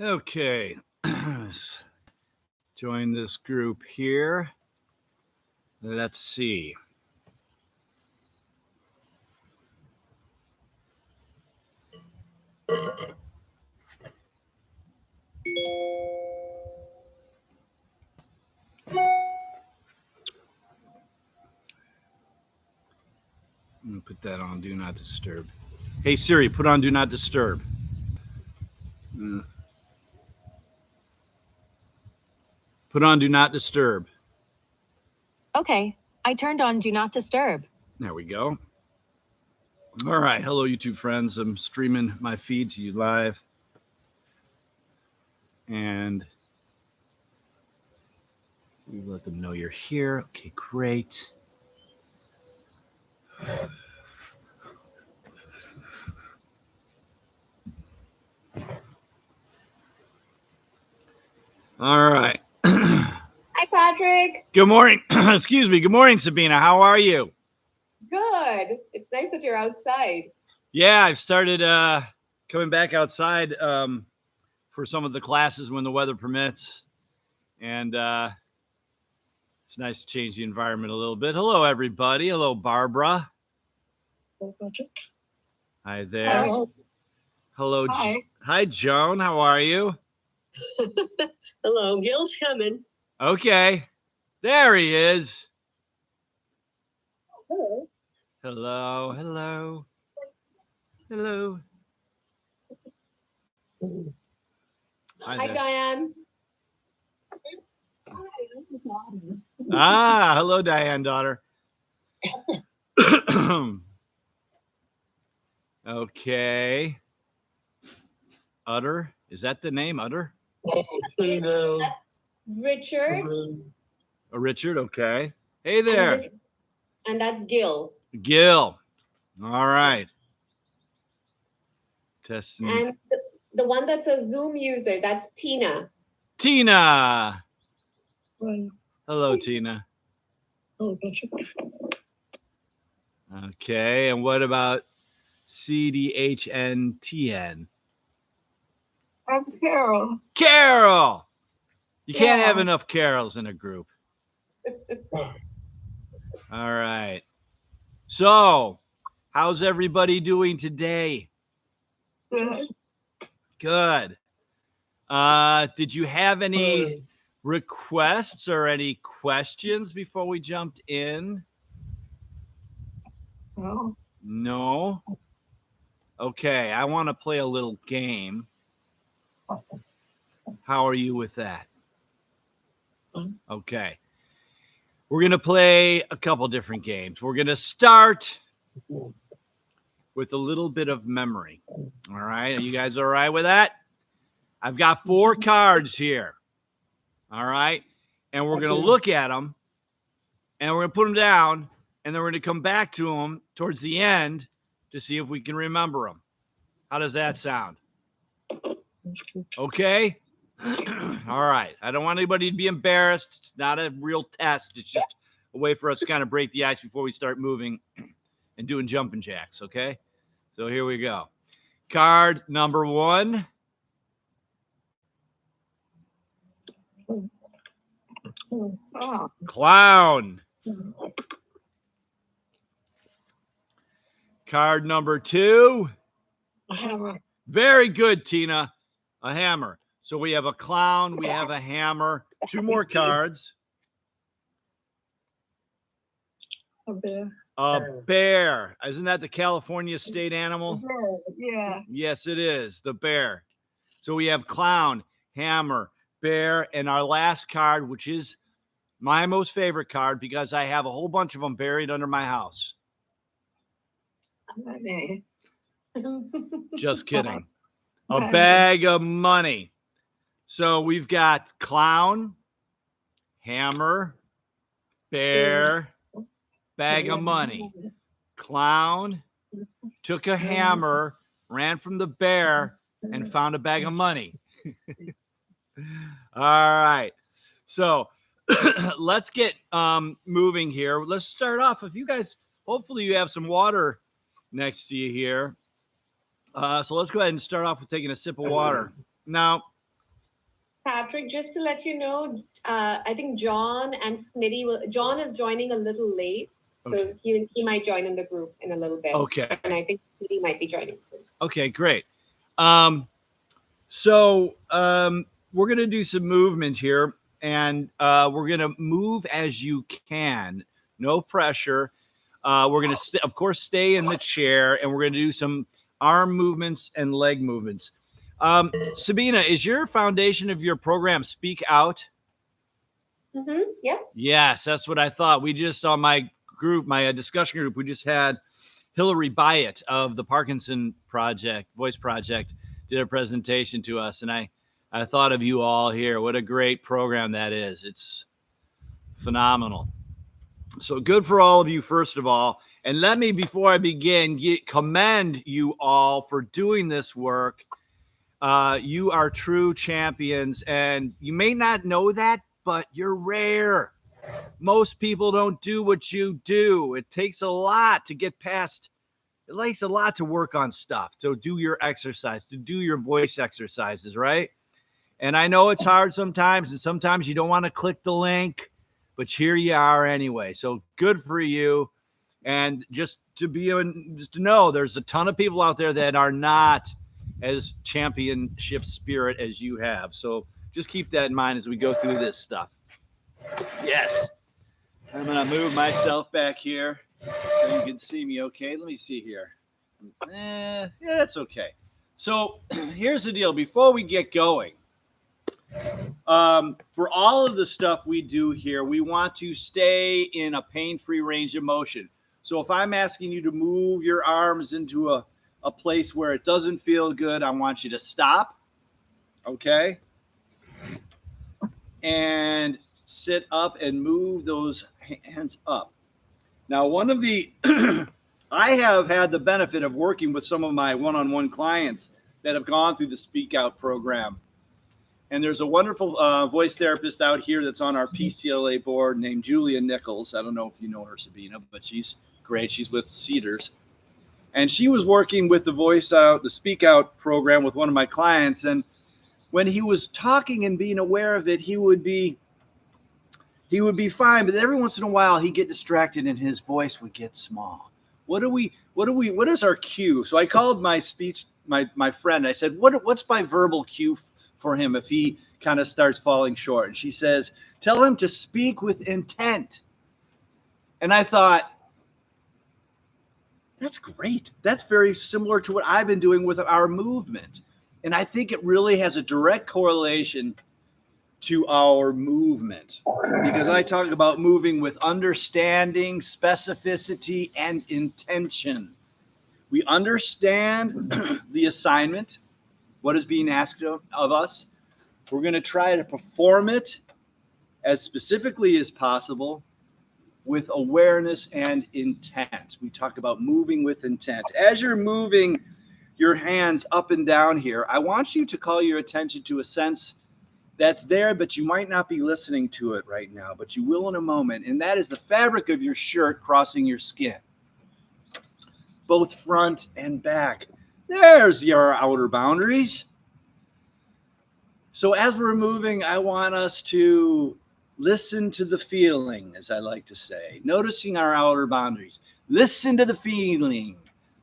Okay. Let's join this group here. Let's see. I'm going to put that on Do Not Disturb. Hey, Siri, put on Do Not Disturb. Put on Do Not Disturb. Okay, I turned on Do Not Disturb. There we go. All right. Hello, YouTube friends. I'm streaming my feed to you live. And we let them know you're here. Okay, great. All right. Hi, Patrick. Good morning. Excuse me. Good morning, Sabina. How are you? Good. It's nice that you're outside. Yeah, I've started coming back outside for some of the classes when the weather permits. And it's nice to change the environment a little bit. Hello, everybody. Hello, Barbara. Hello, Patrick. Hi there. Hello. Hello. Hi. Hi, Joan. How are you? Hello, Gil's coming. Okay. There he is. Hello. Hello. Hello. Hello. Hi, Diane. Ah, hello, Diane, daughter. Okay. Utter. Is that the name, Utter? That's Richard. Richard, okay. Hey there. And that's Gil. Gil. All right. Testing. And the one that's a Zoom user, that's Tina. Tina. Hello. Hello, Tina. Hello, Patrick. Okay. And what about CDHNTN? I'm Carol. Carol. You can't Yeah. have enough Carols in a group. All right. So, how's everybody doing today? Good. Good. Did you have any requests or any questions before we jumped in? No. No? Okay, I want to play a little game. How are you with that? Okay. We're going to play a couple different games. We're going to start with a little bit of memory. All right. Are you guys all right with that? I've got 4 cards here. All right. And we're going to look at them and we're going to put them down and then we're going to come back to them towards the end to see if we can remember them. How does that sound? Okay. All right. I don't want anybody to be embarrassed. It's not a real test. It's just a way for us to kind of break the ice before we start moving and doing jumping jacks. Okay. So here we go. Card number 1. Oh. Clown. Card number 2. A hammer. Very good, Tina. A hammer. So we have a clown. We have a hammer. 2 more cards. A bear. A bear. Isn't that the California state animal? Yeah. Yes, it is. The bear. So we have clown, hammer, bear, and our last card, which is my most favorite card because I have a whole bunch of them buried under my house. Money. Just kidding. A bag of money. So we've got clown, hammer, bear, bag of money. Clown took a hammer, ran from the bear, and found a bag of money. All right. So let's get moving here. Let's start off. If you guys, hopefully you have some water next to you here. So let's go ahead and start off with taking a sip of water. Now, Patrick, just to let you know, I think John and John is joining a little late, so Okay. he might join in the group in a little bit. Okay. And I think Smitty might be joining soon. Okay, great. We're going to do some movement here, and we're going to move as you can. No pressure. We're going to, of course, stay in the chair, and we're going to do some arm movements and leg movements. Sabina, is your foundation of your program Speak Out? Yeah. Yes, that's what I thought. We just, on my group, my discussion group, we just had Hillary Byatt of the Parkinson Voice Project, did a presentation to us, and I thought of you all here. What a great program that is. It's phenomenal. So good for all of you, first of all. And let me, before I begin, commend you all for doing this work. You are true champions, and you may not know that, but you're rare. Most people don't do what you do. It takes a lot to get past. It takes a lot to work on stuff, to do your exercise, to do your voice exercises, right? And I know it's hard sometimes, and sometimes you don't want to click the link, but here you are anyway. So good for you. And just to know, there's a ton of people out there that are not as championship spirit as you have. So just keep that in mind as we go through this stuff. Yes. I'm going to move myself back here so you can see me okay. Let me see here. Yeah, that's okay. So here's the deal. Before we get going, for all of the stuff we do here, we want to stay in a pain-free range of motion. So if I'm asking you to move your arms into a place where it doesn't feel good, I want you to stop, okay? And sit up and move those hands up. Now, one of the, I have had the benefit of working with some of my one-on-one clients that have gone through the Speak Out program. And there's a wonderful voice therapist out here that's on our PCLA board named Julia Nichols. I don't know if you know her, Sabina, but she's great. She's with Cedars. And she was working with the Speak Out program with one of my clients. And when he was talking and being aware of it, he would be fine. But every once in a while, he'd get distracted and his voice would get small. What is our cue? So I called my friend. I said, what's my verbal cue for him if he kind of starts falling short? And she says, tell him to speak with intent. And I thought, that's great. That's very similar to what I've been doing with our movement. And I think it really has a direct correlation to our movement, because I talk about moving with understanding, specificity, and intention. We understand the assignment, what is being asked of us. We're going to try to perform it as specifically as possible with awareness and intent. We talk about moving with intent. As you're moving your hands up and down here, I want you to call your attention to a sense that's there, but you might not be listening to it right now, but you will in a moment. And that is the fabric of your shirt crossing your skin, both front and back. There's your outer boundaries. So as we're moving, I want us to listen to the feeling, as I like to say, noticing our outer boundaries. Listen to the feeling,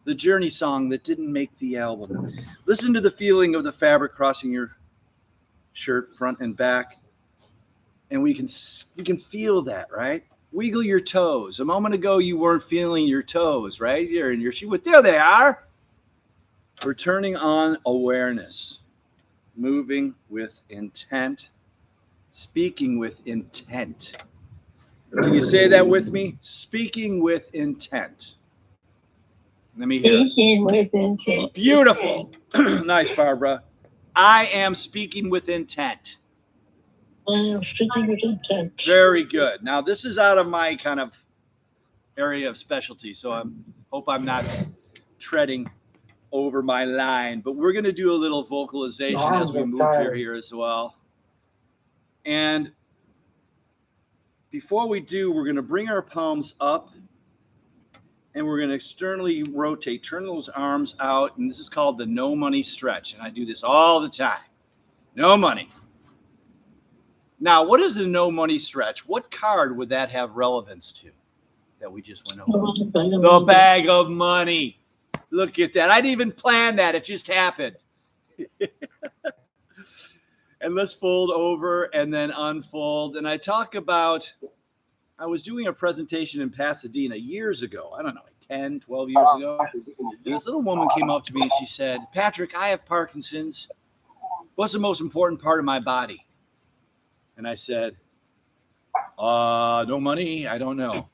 the Journey song that didn't make the album. Listen to the feeling of the fabric crossing your shirt, front and back. And we can feel that, right? Wiggle your toes. A moment ago, you weren't feeling your toes, right? You're in your shoe. There they are. We're turning on awareness. Moving with intent. Speaking with intent. Can you say that with me? Speaking with intent. Let me hear it. Speaking with intent. Beautiful. Nice, Barbara. I am speaking with intent. I am speaking with intent. Very good. Now, this is out of my kind of area of specialty, so I hope I'm not treading over my line. But we're going to do a little vocalization as we move here as well. And before we do, we're going to bring our palms up and we're going to externally rotate, turn those arms out. And this is called the no money stretch. And I do this all the time. No money. Now, what is the no money stretch? What card would that have relevance to that we just went over? The bag of money. Look at that. I didn't even plan that. It just happened. And let's fold over and then unfold. And I talk about, I was doing a presentation in Pasadena years ago. I don't know, like 10, 12 years ago. And this little woman came up to me and she said, Patrick, I have Parkinson's. What's the most important part of my body? And I said, no money. I don't know.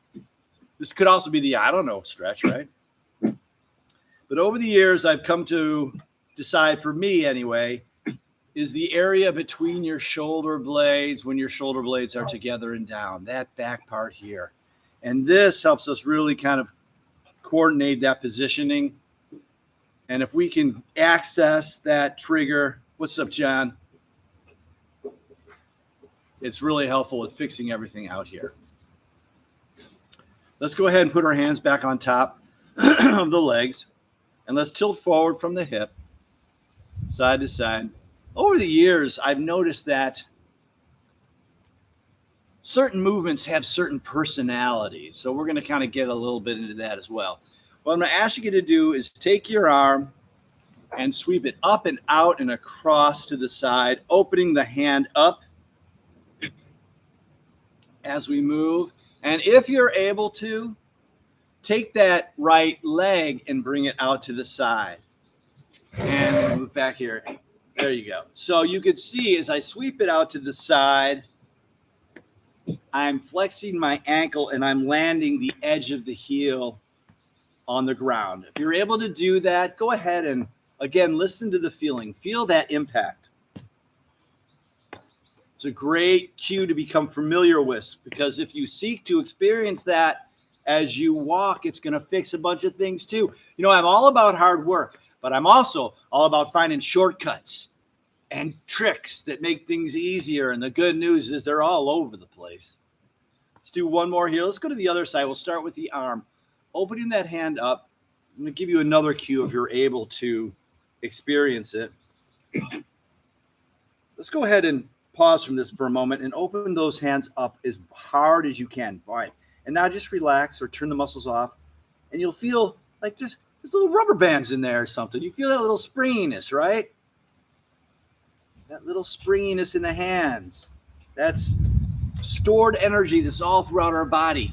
This could also be the I don't know stretch, right? But over the years, I've come to decide, for me anyway, is the area between your shoulder blades, when your shoulder blades are together and down, that back part here. And this helps us really kind of coordinate that positioning. And if we can access that trigger, what's up, John? It's really helpful at fixing everything out here. Let's go ahead and put our hands back on top of the legs. And let's tilt forward from the hip, side to side. Over the years, I've noticed that certain movements have certain personalities. So we're going to kind of get a little bit into that as well. What I'm going to ask you to do is take your arm and sweep it up and out and across to the side, opening the hand up as we move. And if you're able to, take that right leg and bring it out to the side. And move back here. There you go. So you could see as I sweep it out to the side, I'm flexing my ankle and I'm landing the edge of the heel on the ground. If you're able to do that, go ahead and, again, listen to the feeling. Feel that impact. It's a great cue to become familiar with, because if you seek to experience that as you walk, it's going to fix a bunch of things too. You know, I'm all about hard work, but I'm also all about finding shortcuts and tricks that make things easier. And the good news is they're all over the place. Let's do one more here. Let's go to the other side. We'll start with the arm. Opening that hand up. I'm going to give you another cue if you're able to experience it. Let's go ahead and pause from this for a moment and open those hands up as hard as you can. All right. And now just relax or turn the muscles off. And you'll feel like there's little rubber bands in there or something. You feel that little springiness, right? That little springiness in the hands. That's stored energy that's all throughout our body.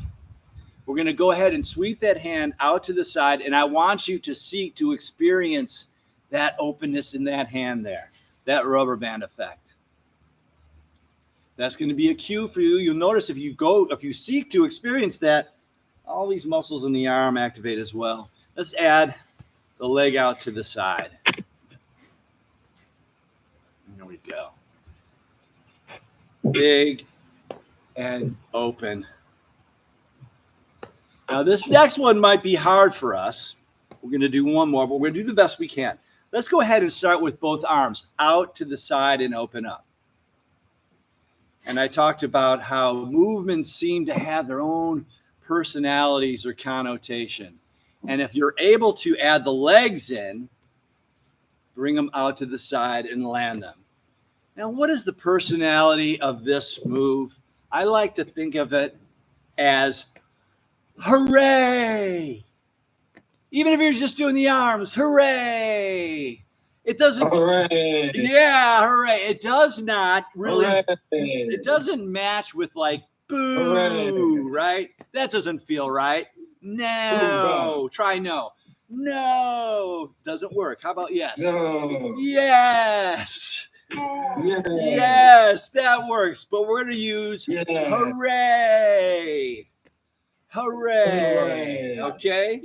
We're going to go ahead and sweep that hand out to the side. And I want you to seek to experience that openness in that hand there, that rubber band effect. That's going to be a cue for you. You'll notice if you seek to experience that, all these muscles in the arm activate as well. Let's add the leg out to the side. There we go. Big and open. Now this next one might be hard for us. We're going to do one more, but we're going to do the best we can. Let's go ahead and start with both arms out to the side and open up. And I talked about how movements seem to have their own personalities or connotation. And if you're able to add the legs in, bring them out to the side and land them. Now, what is the personality of this move? I like to think of it as hooray. Even if you're just doing the arms, hooray. It doesn't, Hooray. Yeah, hooray. It does not really, Hooray. it doesn't match with like boo, Hooray. right? That doesn't feel right. No, try no. No, doesn't work. How about yes? No. Yes. Yeah. Yes, that works. But we're going to use Yeah. hooray. Hooray. Hooray. Okay.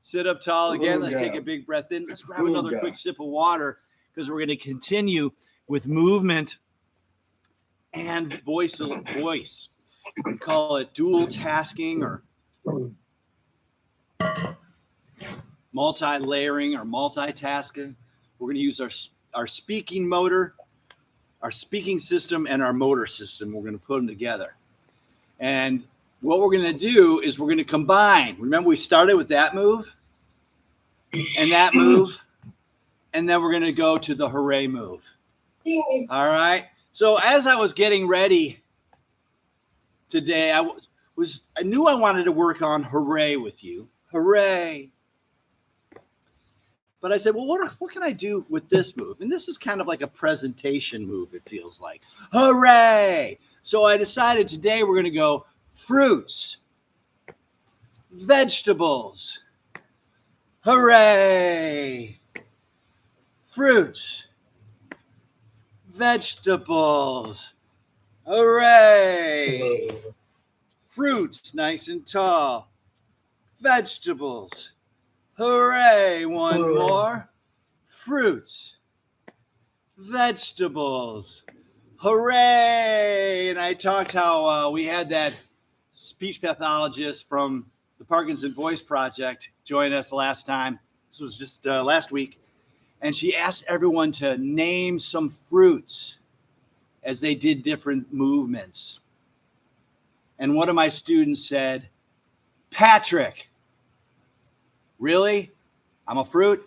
Sit up tall again. Let's Ooga. take a big breath in. Let's grab another Ooga. quick sip of water, because we're going to continue with movement and voice. We call it dual tasking or multi-layering or multitasking. We're going to use our speaking motor, our speaking system, and our motor system. We're going to put them together. And what we're going to do is we're going to combine. Remember, we started with that move and that move, and then we're going to go to the hooray move. All right. So as I was getting ready today, I knew I wanted to work on hooray with you. Hooray. But I said, well, what can I do with this move? And this is kind of like a presentation move, it feels like. Hooray! So I decided today we're going to go fruits, vegetables. Hooray! Fruits, vegetables. Hooray! Fruits, nice and tall. Vegetables. Hooray! One more. Fruits, vegetables. Hooray! And I talked how we had that speech pathologist from the Parkinson Voice Project join us last time. This was just last week. And she asked everyone to name some fruits as they did different movements. And one of my students said, Patrick. Really? I'm a fruit?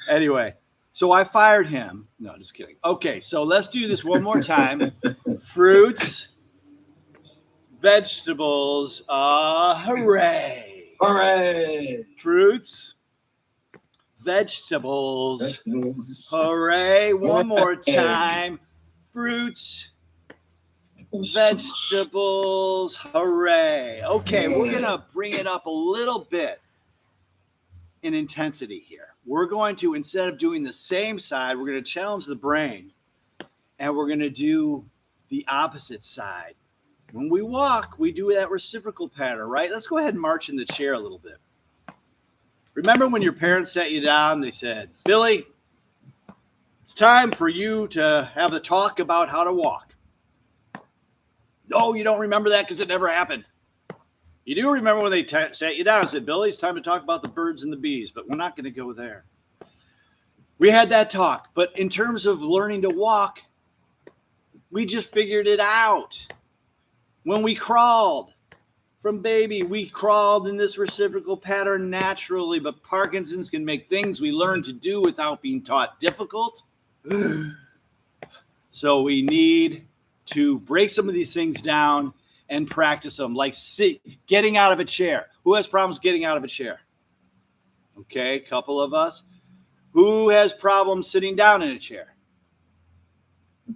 Anyway, so I fired him. No, just kidding. Okay, so let's do this one more time. Fruits, vegetables, hooray. Hooray! Fruits, vegetables, hooray. One more time. Fruits, vegetables, hooray. Okay, we're going to bring it up a little bit in intensity here. We're going to, instead of doing the same side, we're going to challenge the brain and we're going to do the opposite side. When we walk, we do that reciprocal pattern, right? Let's go ahead and march in the chair a little bit. Remember when your parents sat you down, they said, Billy, it's time for you to have a talk about how to walk. No, you don't remember that because it never happened. You do remember when they sat you down and said, Billy, it's time to talk about the birds and the bees, but we're not going to go there. We had that talk, but in terms of learning to walk, we just figured it out. When we crawled from baby, we crawled in this reciprocal pattern naturally, but Parkinson's can make things we learn to do without being taught difficult. So we need to break some of these things down and practice them, like getting out of a chair. Who has problems getting out of a chair? Okay, a couple of us. Who has problems sitting down in a chair?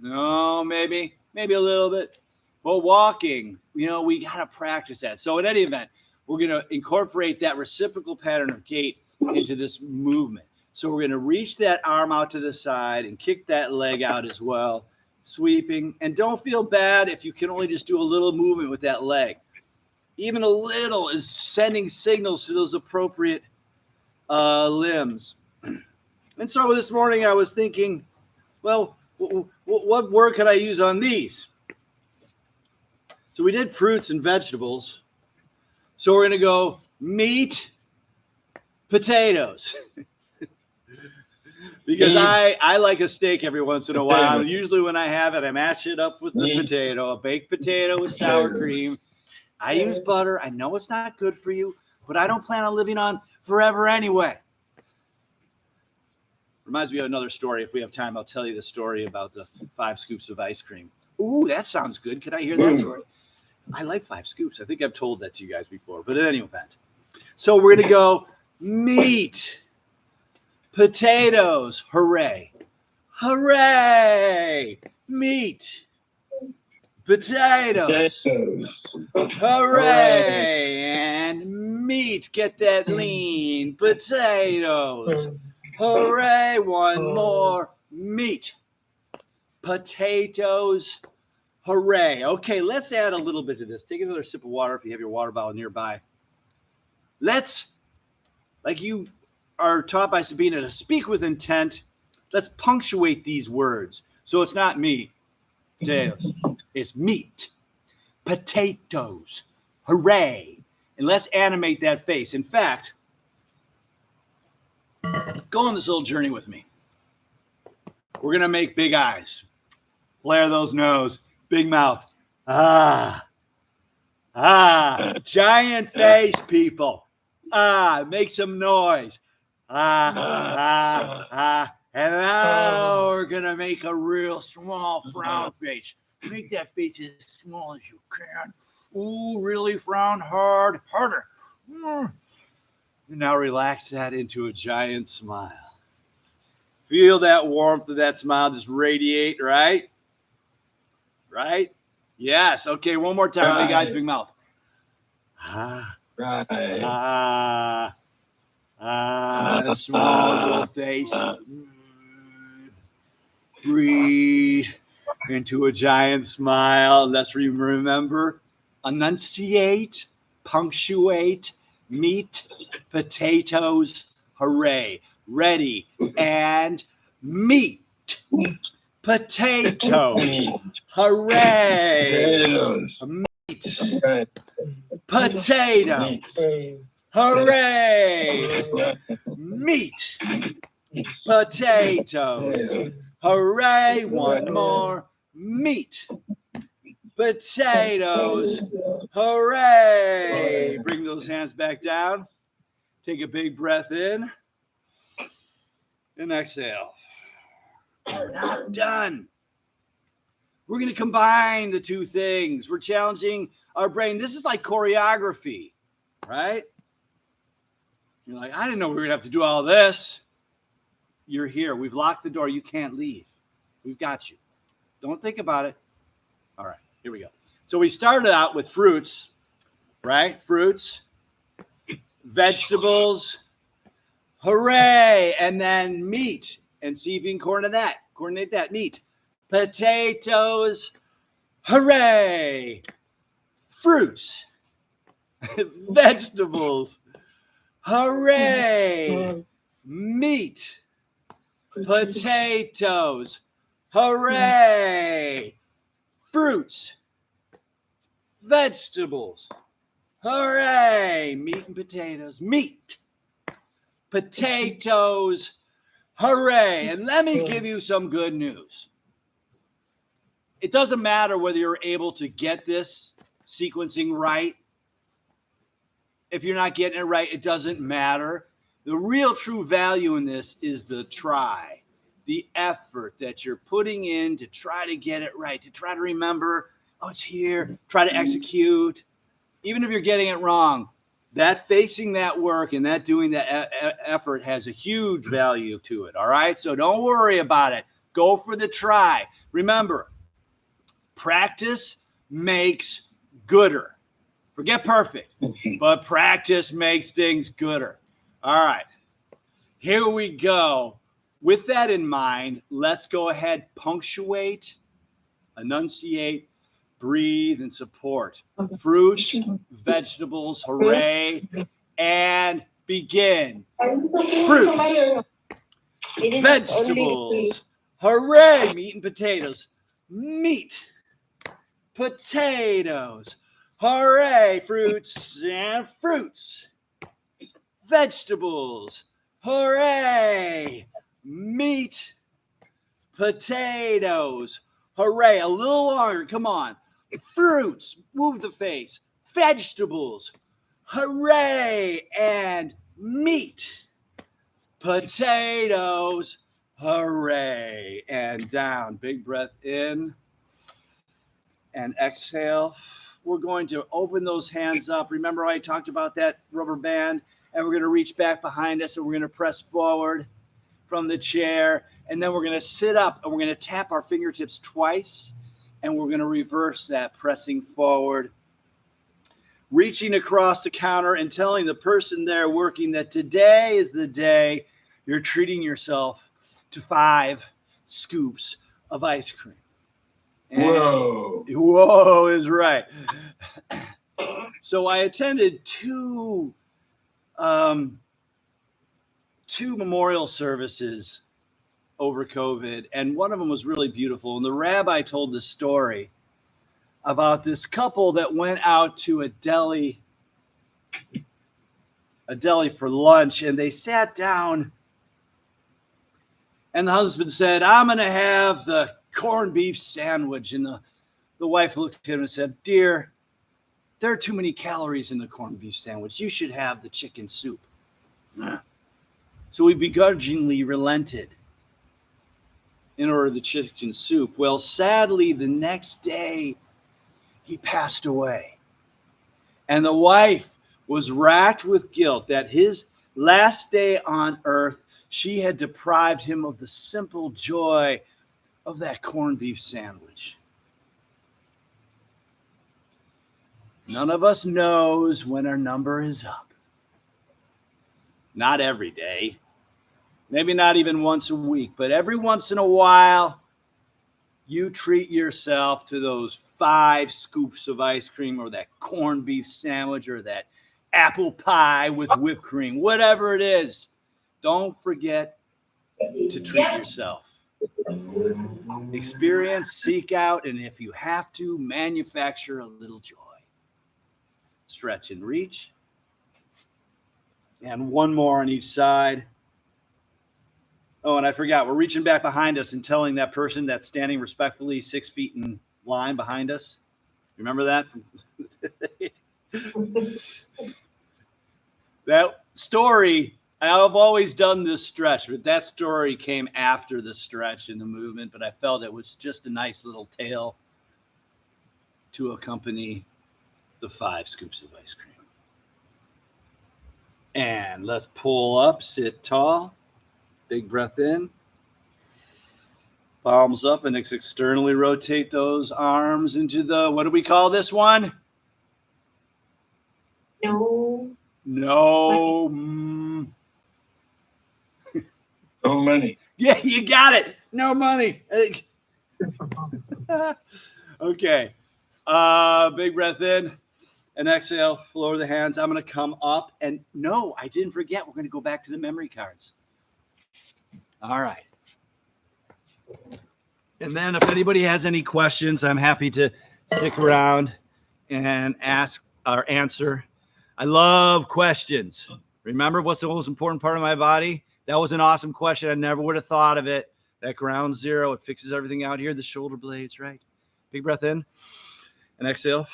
No, maybe a little bit. Well, walking, we got to practice that. So in any event, we're going to incorporate that reciprocal pattern of gait into this movement. So we're going to reach that arm out to the side and kick that leg out as well, sweeping. And don't feel bad if you can only just do a little movement with that leg. Even a little is sending signals to those appropriate limbs. And so this morning I was thinking, well, what word could I use on these? So we did fruits and vegetables. So we're going to go meat, potatoes. Because I like a steak every once in a while. Usually when I have it, I match it up with the potato, a baked potato with sour cream. I use butter. I know it's not good for you, but I don't plan on living on forever anyway. Reminds me of another story. If we have time, I'll tell you the story about the 5 scoops of ice cream. Ooh, that sounds good. Could I hear that story? I like 5 scoops. I think I've told that to you guys before, but in any event. So we're going to go meat, potatoes, hooray. Hooray! Meat, potatoes, hooray! And meat, get that lean, potatoes, hooray! One more, meat, potatoes, hooray. Okay, let's add a little bit to this. Take another sip of water if you have your water bottle nearby. Let's, like you are taught by Sabina, to speak with intent. Let's punctuate these words. So it's not meat, potatoes. It's meat, potatoes, hooray. And let's animate that face. In fact, go on this little journey with me. We're going to make big eyes. Flare those nose. Big mouth. Giant face, people. Make some noise. And now we're going to make a real small frown face. Make that face as small as you can. Ooh, really frown hard, harder. And now relax that into a giant smile. Feel that warmth of that smile just radiate, right? Right? Yes. Okay, one more time. Big eyes, big mouth. A small little face. Breathe into a giant smile. Let's remember, enunciate, punctuate, meat, potatoes, hooray. Ready, and meat. Potatoes, hooray. Meat, potatoes, hooray. Meat, potatoes, hooray. One more. Meat, potatoes, hooray. Bring those hands back down. Take a big breath in and exhale. We're not done. We're going to combine the two things. We're challenging our brain. This is like choreography, right? You're like, I didn't know we were going to have to do all this. You're here. We've locked the door. You can't leave. We've got you. Don't think about it. All right, here we go. So we started out with fruits, right? Fruits, vegetables, hooray, and then meat. And see if you can coordinate that. Meat, potatoes, hooray. Fruits, vegetables, hooray. Meat, potatoes, hooray. Fruits, vegetables, hooray. Meat and potatoes. Meat, potatoes, hooray. And let me give you some good news. It doesn't matter whether you're able to get this sequencing right. If you're not getting it right, it doesn't matter. The real true value in this is the try, the effort that you're putting in to try to get it right, to try to remember, oh, it's here, try to execute. Even if you're getting it wrong, that facing that work and that doing that effort has a huge value to it. All right. So don't worry about it. Go for the try. Remember, practice makes gooder. Forget perfect, but practice makes things gooder. All right. Here we go. With that in mind, let's go ahead, punctuate, enunciate, breathe, and support. Fruits, vegetables, hooray, and begin. Fruits, vegetables, hooray, meat and potatoes. Meat, potatoes, hooray, fruits and fruits. Vegetables, hooray, meat, potatoes, hooray. A little longer, come on. Fruits, move the face. Vegetables, hooray, and meat, potatoes, hooray, and down. Big breath in and exhale. We're going to open those hands up. Remember I talked about that rubber band, and we're going to reach back behind us, and we're going to press forward from the chair, and then we're going to sit up, and we're going to tap our fingertips twice, and we're going to reverse that, pressing forward, reaching across the counter and telling the person there working that today is the day you're treating yourself to 5 scoops of ice cream. And whoa is right. So I attended two memorial services over COVID, and one of them was really beautiful. And the rabbi told the story about this couple that went out to a deli for lunch, and they sat down, and the husband said, I'm going to have the corned beef sandwich. And the wife looked at him and said, dear, there are too many calories in the corned beef sandwich. You should have the chicken soup. So he begrudgingly relented. in order the chicken soup. Well, sadly, the next day he passed away. And the wife was racked with guilt that his last day on earth, she had deprived him of the simple joy of that corned beef sandwich. None of us knows when our number is up. Not every day. Maybe not even once a week, but every once in a while, you treat yourself to those 5 scoops of ice cream or that corned beef sandwich or that apple pie with whipped cream, whatever it is. Don't forget to treat yourself. Experience, seek out, and if you have to, manufacture a little joy. Stretch and reach. And one more on each side. Oh, and I forgot, we're reaching back behind us and telling that person that's standing respectfully 6 feet in line behind us. Remember that? That story, I've always done this stretch, but that story came after the stretch in the movement, but I felt it was just a nice little tale to accompany the 5 scoops of ice cream. And let's pull up, sit tall. Big breath in. Palms up and externally rotate those arms into the, what do we call this one? No. No. No money. Yeah, you got it. No money. Okay. Big breath in and exhale. Lower the hands. I'm going to come up. And no, I didn't forget. We're going to go back to the memory cards. All right. And then if anybody has any questions, I'm happy to stick around and ask or answer. I love questions. Remember what's the most important part of my body? That was an awesome question. I never would have thought of it. That ground zero, it fixes everything out here. The shoulder blades, right? Big breath in and exhale.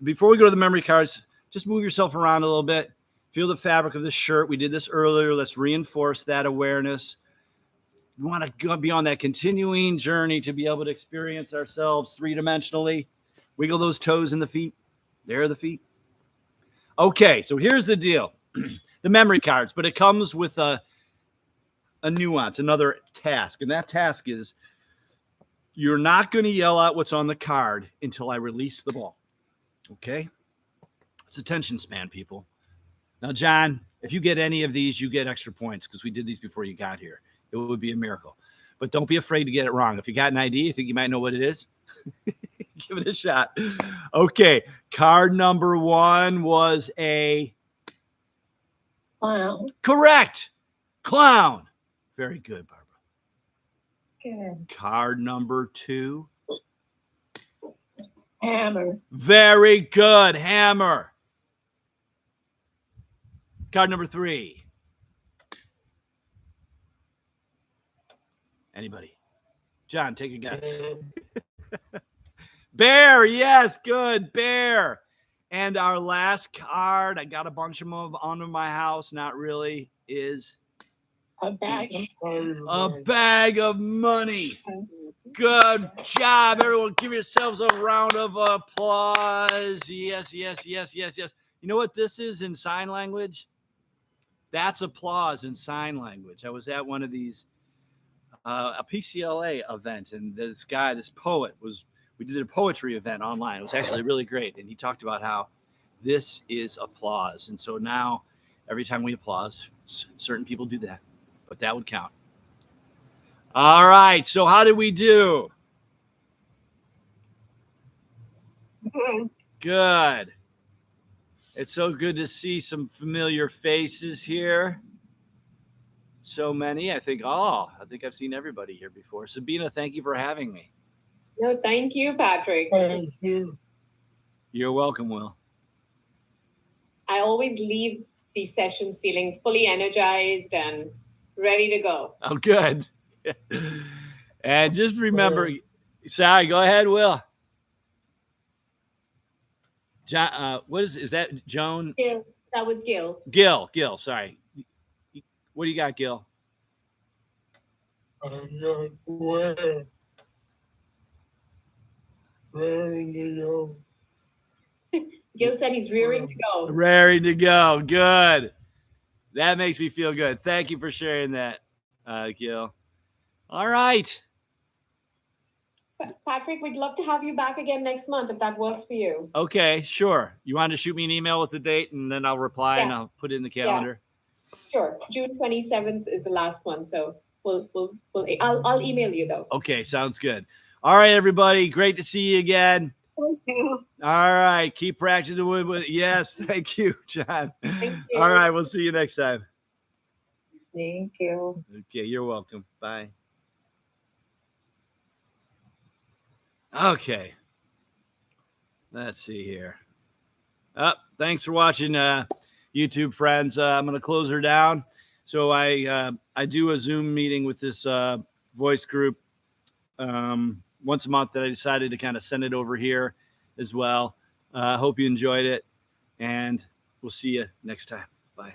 Before we go to the memory cards, just move yourself around a little bit. Feel the fabric of the shirt. We did this earlier. Let's reinforce that awareness. We want to go be on that continuing journey to be able to experience ourselves 3-dimensionally. Wiggle those toes in the feet. There are the feet. Okay, so here's the deal. The memory cards, but it comes with a nuance, another task. And that task is you're not going to yell out what's on the card until I release the ball. Okay? It's attention span, people. Now, John, if you get any of these, you get extra points because we did these before you got here. It would be a miracle. But don't be afraid to get it wrong. If you got an idea, you think you might know what it is, give it a shot. Okay. Card number 1 was a Clown. correct. Clown. Very good, Barbara. Good. Card number 2. Hammer. Very good. Hammer. Card number 3. Anybody? John, take a guess. Bear. Yes, good. Bear. And our last card, I got a bunch of them onto my house. Not really. Is A bag. a bag of money. Good job, everyone. Give yourselves a round of applause. Yes, yes, yes, yes, yes. You know what this is in sign language? That's applause in sign language. I was at one of these, a PCLA event, and this guy, this poet, we did a poetry event online. It was actually really great. And he talked about how this is applause. And so now every time we applause, certain people do that, but that would count. All right. So how did we do? Good. It's so good to see some familiar faces here. So many. I think I've seen everybody here before. Sabina, thank you for having me. No, thank you, Patrick. Thank you. You're welcome, Will. I always leave these sessions feeling fully energized and ready to go. Oh, good. And just remember, sorry, go ahead, Will. John, is that Joan? Gil, that was Gil. Gil, sorry. What do you got, Gil? I'm not where. Raring to go. Gil said he's rearing to go. Raring to go. Good. That makes me feel good. Thank you for sharing that, Gil. All right. Patrick, we'd love to have you back again next month if that works for you. Okay, sure. You want to shoot me an email with the date, and then I'll reply and I'll put it in the calendar. Sure. June 27th is the last one, so I'll email you though. Okay, sounds good. All right, everybody. Great to see you again. Thank you. All right, keep practicing with yes. Thank you, John. Thank you. All right, we'll see you next time. Thank you. Okay, you're welcome. Bye. Okay. Let's see here. Thanks for watching, YouTube friends. I'm going to close her down. So I do a Zoom meeting with this voice group once a month that I decided to kind of send it over here as well. Hope you enjoyed it, and we'll see you next time. Bye.